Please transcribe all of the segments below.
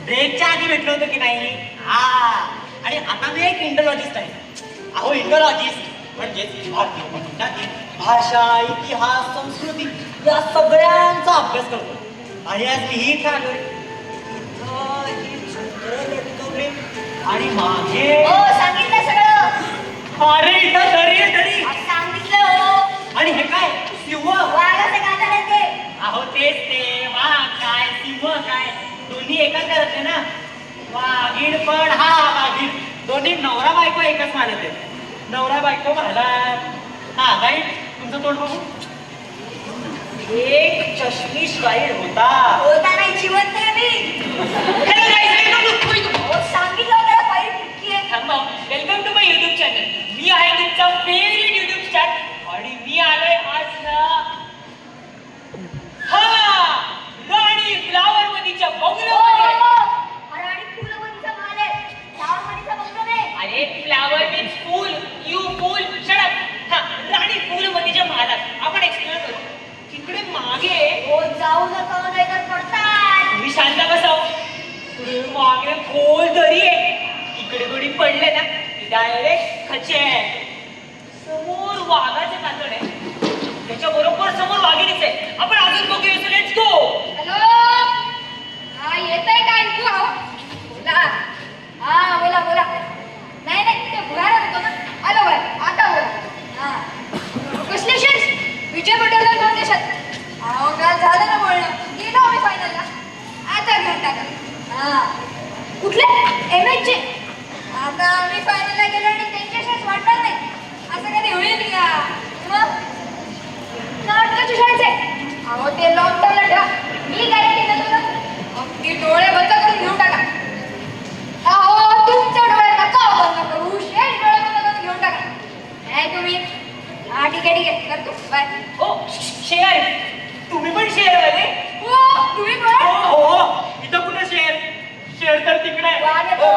ब्रेकच्या आधी भेटलो होतो की नाही. आणि आता मी एक इंडोलॉजिस्ट आहे. अहो इंडोलॉजिस्ट म्हणजेच भारतीय उपखंडातील भाषा, इतिहास, संस्कृती या सगळ्यांचा अभ्यास करतो. आणि आज लिहित आलोय आणि माझे सांगितलं सगळं. अरे इथं दरी सांगितलं हो. आणि हे काय सिंह वाघाचं गाणं ते. अहो तेच ते वाघ काय सिंह काय दोन्ही एकाच करत ना. वाघीण पण हा वाघीण दोन्ही नवरा बायको एकच मानत आहे. नवरा बायको म्हणतात हा गाईड तुमचं तोंड बघू. एक चष्मीश गाईड होता नाही जिवंत आहे मी. सांगितलं जरा फाईल कुठली आहे. Welcome to my YouTube channel. मी आहे तुमचा फेवरेट युट्यूब स्टार आणि मी आलोय आज राणी फ्लावर मधीच्या बंगलोमध्ये. राणी फुलमधीचा माल आहे. फ्लावर मधीचा बंगलो नाही. अरे फ्लावर मीन्स फूल. You fool shut up. राणी फुलमधीच्या महालात आपण एक्सप्लोर करू. तिकडे मागे जाऊ नका नाहीतर पडतात. तुम्ही शांत बसाव. पुढे मागे खोल दरी आहे. इकडे कोणी पडले ना डायरेक्ट खचे. समोर वाघाचं कातड आहे. त्याच्या बरोबर समोर वाघिणीच आहे. आपण अजून बघूया. Let's go. हॅलो हा येतंय का ऐकू. आहो बोला. हा बोला बोला. नाही ते भुयार होतो ना. आलो बाय आता बोला. कसले शेअर्स विजय पटेलला दोन देशात. अहो काल झालं ना बोलणं. गेलो आम्ही फायनलला. आता घेऊन टाका. कुठले एमएच चे. आता आम्ही फायनलला गेलो आणि त्यांच्या शेअर्स वाटणार नाही असं कधी होईल का. मग नाटकाचे शाळेचे. अहो ते लॉंग टर्मला ठेवा. मी गॅरंटी देतो ना. अगदी डोळे बंद करून घेऊन टाका. अहो तुमच्या डोळे नका बंद करू. शेअर डोळे बंद करून घेऊन टाका. नाही तुम्ही ठीक आहे करतो बाय. ओ शेअर तुम्ही पण शेअर वाले. हो तुम्ही पण. हो इथं कुठं शेअर. शेअर तर तिकडे आहे.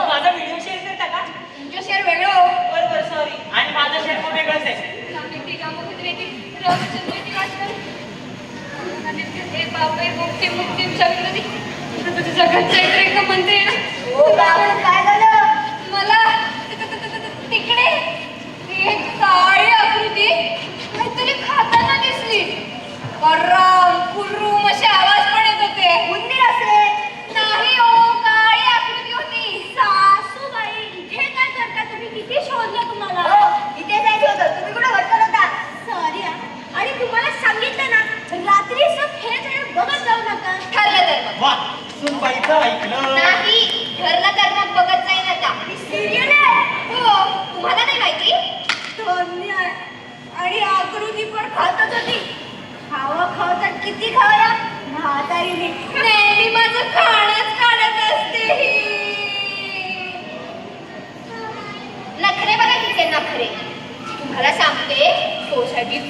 माझा व्हिडिओ शेअर करता का. तुमचं शेअर वेगळं हो. बरोबर सॉरी. आणि माझा शेअर पण वेगळाच आहे. जगतचैत्र मंत्री काय झालं. मला तिकडे एक काळी आकृती काहीतरी खाताना दिसली. कर्रम कुर्रुम असे आवाज पण येत होते. उंदीर असेल. नाही हो काळी आकृती होती. सासूबाई इथे काय करता तुम्ही. किती शोधलं तुम्हाला. इथे जायचं होतं तुम्ही कुठे भटकत होता. सॉरी. आणि तुम्हाला सांगितलं ना रात्री खेळ बघत जाऊ नका. ठरलं तर वा सुनबाईचं ऐकलं नाही. ठरलं तर मग बघत जाईन आता. सिरियल आहे. हो तुम्हाला नाही माहिती. धन्य आहे. आणि आकृती पण खातच होती. खावा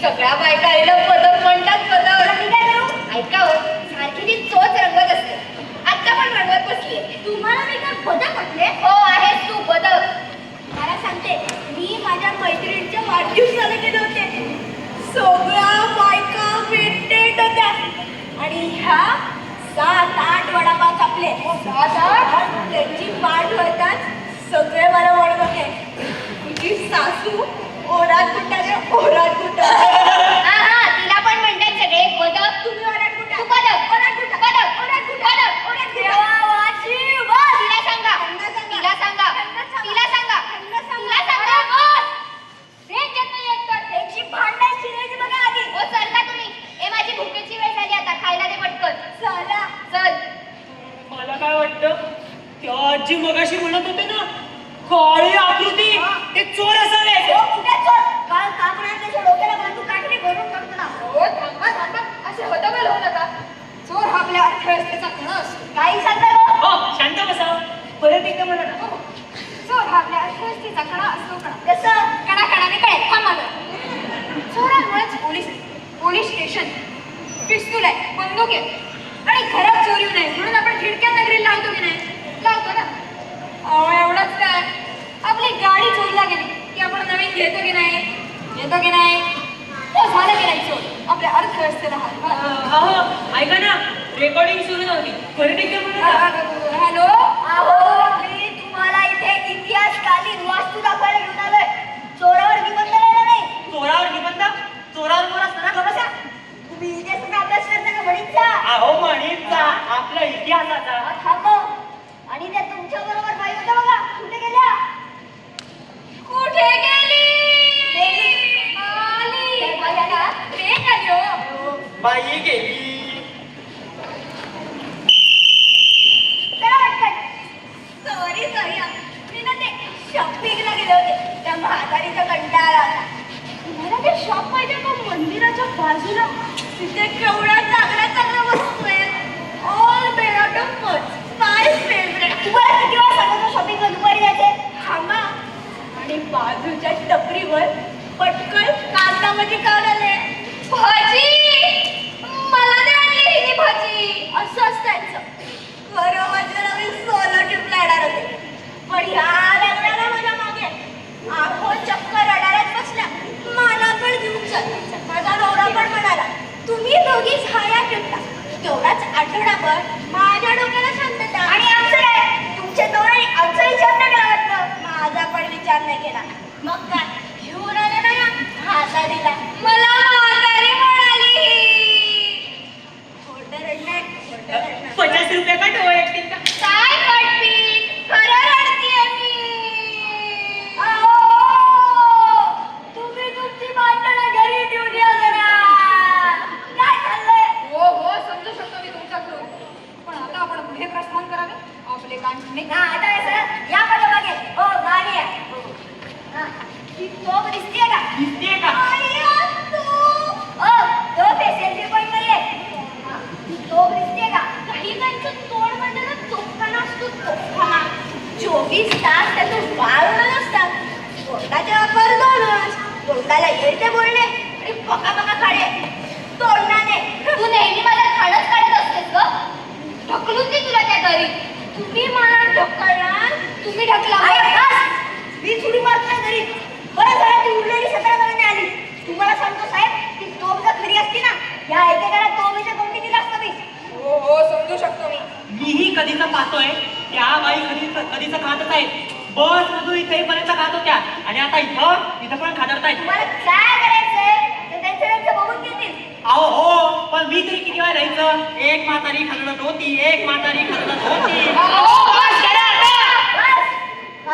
सगळ्या बायका आईला पदक म्हणतात पदक. मी काय करू? ऐका हो, सारखी ती चोच रंगत असते. आता पण रंगत बसलीये. तुम्हाला मी काय पदक म्हटले? हो आहेस तू पदक. मला सांगते, मी माझ्या मैत्रिणीच्या वाढदिवसाला गेले होते. सगळ्या बायका वेटेड होत्या आणि ह्या 7-8 वडापाव कापले. 7-8 त्यांची पाठ वळतात सगळे मला म्हणत होते, तुझी सासू ओरात कुटाने ओरात कुटा. तिला पण म्हणतात सगळे पदक. तुम्ही ओरात कुटा. तू पदक. ओरात कुटा. पदक. ओरात कुटा. पदक. ओरात कुटा. वाची बस. तिला सांगा. तिला सांगा. तिला सांगा. तिला सांगा बस. रेंज येत नाही एकतर. त्याची भांडण शिरायची बघा आधी. ओ चलता तुम्ही. माझी भुकेची वेळ झाली आता. खायला दे पटकन. चला. चल. मला काय वाटतं त्या आजी मगाशी म्हणत होते ना, काळी आकृती ते चोर असावे. कुठे चोर? काल कापणार त्याच्या डोक्याला बांधून काठीने भरून टाकतो ना. हो थांबा थांबा. असे हतबल होऊ नका. चोर हा आपल्या अर्थव्यवस्थेचा कणा असतो. काही सांगता हो? हो शांत बसा. परत एकदा म्हणा ना. चोर हा आपल्या अर्थव्यवस्थेचा कणा असतो. कणा कसं? कणाकणाने कळेल. थांबा चोरांमुळेच पोलीस स्टेशन, पिस्तूल आहे, बंदूक आहे आणि घरात चोरी होऊ नये म्हणून आपण खिडक्यात नगरी लावतो की नाही? लावतो ना. एवढंच काय, आपली गाडी चोरीला गेली की आपण नवीन घेतो की नाही? घेतो की नाही? हो झालं की नाही चोर? आपल्या अर्थव्यवस्थेला हो ऐका ना, रेकॉर्डिंग सुरू नव्हती. परत एकदा म्हणा. हॅलो. अहो मी तुम्हाला इथे इतिहासकालीन वास्तू दाखवायला घेऊन आलोय. चोरावर निबंध लिहिला नाही. चोरावर निबंध? चोरावर मोर असताना का बसा? तुम्ही इतिहासाचा अभ्यास करता का? म्हणीचा. अहो म्हणीचा आपल्या इतिहासाचा. थांबव. आणि त्या तुमच्या बरोबर बाई होत्या बघा, कुठे गेल्या? कुठे गेली? आली. बाई आली. ट्रेन आली हो. बाई गेली. चला पटकन. सॉरी मी ना ते शॉपिंगला गेले होते. त्या म्हातारीचा कंटाळा आला होता. मला ते शॉप पाहिजे का मंदिराच्या बाजूला? तिथे केवढा चांगला वस्तू आहे. All made out of much. My favourite. तुम्हाला किती वेळा सांगितलं शॉपिंगला दुपारी जायचे? थांबा. आणि बाजूच्या टपरीवर पटकन कांदा भाजी खाऊन आले. भाजी? मला नाही आणली ही भाजी. असं असतायचं. खरं म्हणजे ना मी सोलो ट्रिपला येणार होते. पण ह्या लागल्या माझ्या मागे. आखो चक्क रडारच बसल्या. मला पण घेऊन चल. माझा नवरा पण म्हणाला, तुम्ही दोघीच हा या ट्रिपला. तेवढाच आठवडाभर माझ्या डोक्याला शांतता. आणि आमचं काय? तुमचे दोघे आमचा विचार नाही केला. माझा पण विचार नाही केला. मग काय घेऊन आले ना या हाता दिला. मला म्हातारी म्हणाली. खोटं रडणार. 50 रुपये का टोळ एकटीन का? काय कटपीट? खरं रडतीये मी. तुम्ही तुमची भांडणं घरी ठेवून या जरा. काय चाललंय? हो समजू शकतो मी तुमचा क्रोध. पण आता आपण पुढे प्रस्थान करावे. आपले कांटणे आता सर या माझ्या मागे. हो गाडी आहे. ती तोफ दिसतीये का? दिसतेय का? तो सेल्फी पॉइंट नाहीये. ती तोफ दिसतीये का? काही त्यांचं तोंड म्हणजे ना तोफखाना असतो. तोफखाना 24 तास त्यातून वाळवलं नसतात. तोंडाच्या वापर दोनच. तोंडाला येते बोलणे आणि पका खाणे. तोंडाने तू नेहमी माझा खाणच काढत असतेस ग. ढकलून दे तुला त्या घरी. तुम्ही मला ढकलणार? तुम्ही ढकला. मी थोडी मारत घरी. बरं झालं ती उरलेली 17 जणांनी आली. तुम्हाला सांगतो साहेब, ती तोफ जर खरी असती ना, या एकेकाला तोफीच्या कोणती दिला असतं मी. हो समजू शकतो मी. मीही कधीच पाहतोय त्या बाई कधीच खातच आहे. बस मधून इथेपर्यंत खात होत्या आणि आता इथं पण खादरतायत. तुम्हाला काय करायचंय ते त्यांचं बघून घेतील. अहो हो, पण मी तरी किती वेळा राहायचं? एक म्हातारी खालत होती, एक म्हातारी खालत होती.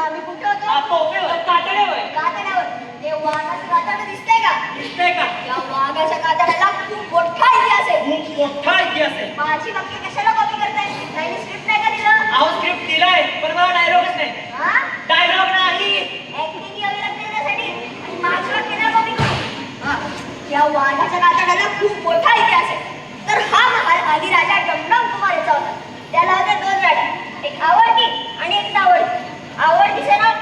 मी कुठे होतो? पोपेवर, कातड्यावर. कातड्यावर. ते वाघाचं कातडं दिसतंय का? दिसतंय का? या वाघाच्या कातड्याला खूप मोठा इतिहास आहे. खूप मोठा इतिहास आहे. माझी वाक्य कशाला कॉपी करताय? नाही स्क्रिप्ट नाही का दिलं? अहो स्क्रिप्ट दिलाय पण मला डायलॉगच नाही. हा? डायलॉग नाही. ऍक्टिंग यावी लागते त्यासाठी. आणि माझी वाक्य नाही कॉपी करू. या वाघाच्या कातड्याला खूप मोठा इतिहास आहे. तर हा महाल आधी राजा डमडम कुमार याचा होता. त्याला होत्या 2 गाड्या. एक आवडती आणि एक नावडती. आवडतीचं नाव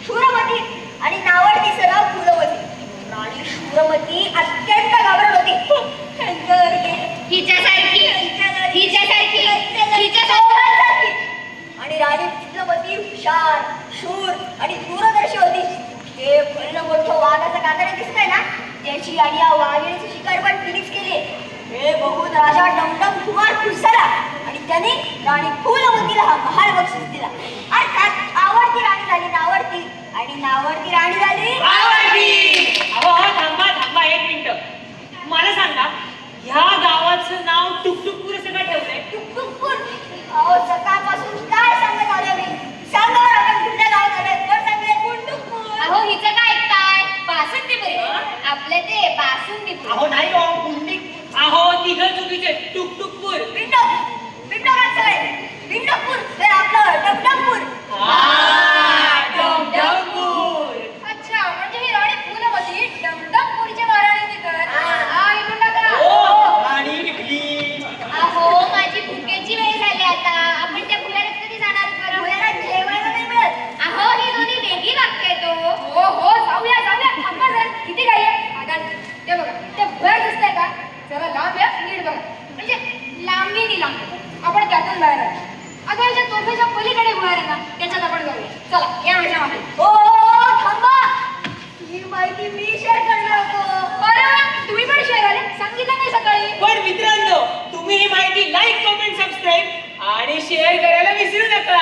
शूरमती आणि नावडतीचं नाव फुलमती. राणी शूरमती होती अत्यंत घाबरत होती. हिच्यासारखी आणि राणी चित्रपती हुशार शूर आणि दूरदर्शी होती. ते भलं मोठं वाघाचं कातडे दिसतंय ना, त्याची आणि या वाघिणीची शिकार पण तिनेच केली. हे बघून राजा डमडम कुमार खुश झाला आणि त्याने राणी फुलवतीला हा महाल बक्षीस दिला. अर्थात आवडती राणी झाली नावडती आणि नावडती राणी झाली आवडती. अहो थांबा एक मिनिट. मला सांगा, ह्या गावाचं नाव टुकटुकपूर असं का ठेवलंय? टुकटुकपूर. अहो सकाळपासून काय सांगत आलोय मी. सांगा बरं आपण कुठल्या गावात आलोय? वर सांगले टुकटुकपूर. अहो हिचं काय ऐकताय? बासुंदीपुरी. आपलं ते बासुंदीपुरी. अहो नाही हो, पुंडिक. अहो तिघं चुकीचे. टुकटुकपूर. पिंडोकात सगळे. पिंडोकपूर तर आपलं डमडमपूर. डमडमपूर. अच्छा, म्हणजे ही राणी फुलवती डमडमपुरीच्या महाराणीची तर. हा. इथून टाका. राणी विकली. अहो माझी भुकेची वेळ झाली आता. आपण त्या भुयारात कधी जाणार बरं? भुयारात जेवायला नाही मिळत. अहो ही दोन्ही वेगळी वागते तो. हो जाऊया. थांबा जर. किती गाई आहे? ते बघा, ते भुयार दिसतंय का? जरा लांब या, नीट बघा. म्हणजे लांबीनी लांब. आपण त्यातून बाहेर आहे. अगं याच्या तोफेच्या पलीकडे भुयार आहे ना, त्याच्यात आपण जाऊया. चला या माझ्या मागे. थांबा. ही माहिती मी शेअर करणार होतो. अरे तुम्ही पण शेअर आले? सांगितलं नाही सकाळी. पण मित्रांनो, तुम्ही ही माहिती लाईक, कमेंट, सबस्क्राईब आणि शेअर करायला विसरू नका.